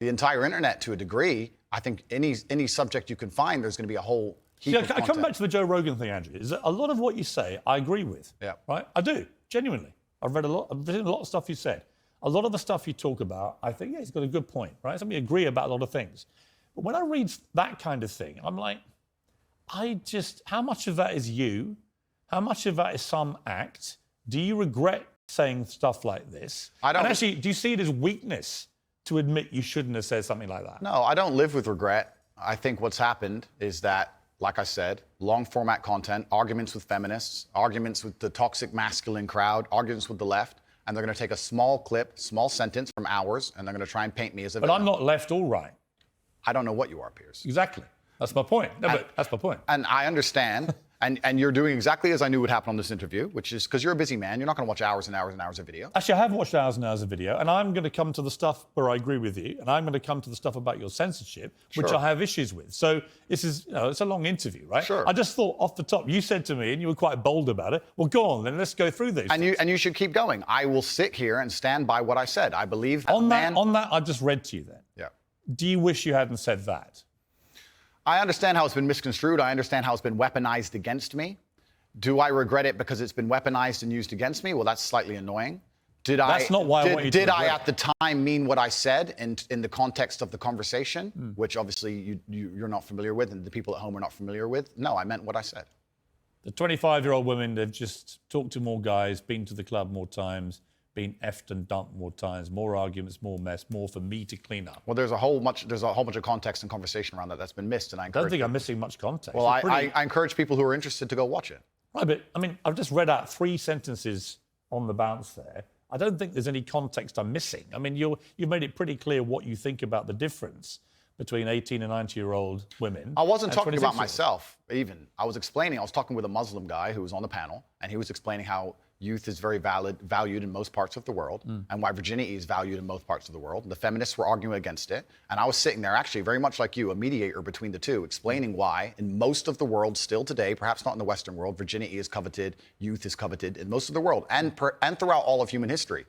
the entire internet to a degree. I think any subject you can find, there's going to be a whole heap of I content. come back to the Joe Rogan thing, Andrew. Is that a lot of what you say, I agree with. Yeah. Right? I do, genuinely. I've written a lot of stuff you said. A lot of the stuff you talk about, I think, yeah, he's got a good point, right? So we agree about a lot of things. But when I read that kind of thing, I'm like, how much of that is you? How much of that is some act? Do you regret saying stuff like this? I don't. And actually, do you see it as weakness to admit you shouldn't have said something like that? No, I don't live with regret. I think what's happened is that, like I said, long format content, arguments with feminists, arguments with the toxic masculine crowd, arguments with the left, and they're going to take a small clip, small sentence from ours, and they're going to try and paint me as a But villain. I'm not left or right. I don't know what you are, Piers. Exactly. That's my point. No, but that's my point. And I understand. And you're doing exactly as I knew would happen on this interview, which is because you're a busy man. You're not going to watch hours and hours and hours of video. Actually, I have watched hours and hours of video, and I'm going to come to the stuff where I agree with you, and I'm going to come to the stuff about your censorship, which Sure. I have issues with. So this is, it's a long interview, right? Sure. I just thought off the top, you said to me, and you were quite bold about it, well, go on, then let's go through these. And you should keep going. I will sit here and stand by what I said. I believe that on that, I just read to you then. Yeah. Do you wish you hadn't said that? I understand how it's been misconstrued. I understand how it's been weaponized against me. Do I regret it because it's been weaponized and used against me? Well, that's slightly annoying. That's not why I want you to Did I regret at the time mean what I said in the context of the conversation, which obviously you're not familiar with and the people at home are not familiar with? No, I meant what I said. The 25-year-old women, they've just talked to more guys, been to the club more times, been effed and dumped more times, more arguments, more mess, more for me to clean up. Well, there's a whole bunch of context and conversation around that that's been missed, and I I don't encourage. think I'm missing much context. Well, It's pretty- I encourage people who are interested to go watch it. Right, but I mean, I've just read out 3 sentences on the bounce there. I don't think there's any context I'm missing. I mean, you've made it pretty clear what you think about the difference between 18 and 90-year-old women. I wasn't and talking about 26-year-olds. myself, even. I was talking with a Muslim guy who was on the panel, and he was explaining how youth is very valued in most parts of the world, and why virginity is valued in most parts of the world. And the feminists were arguing against it. And I was sitting there, actually, very much like you, a mediator between the two, explaining why, in most of the world still today, perhaps not in the Western world, virginity is coveted, youth is coveted in most of the world, and throughout all of human history.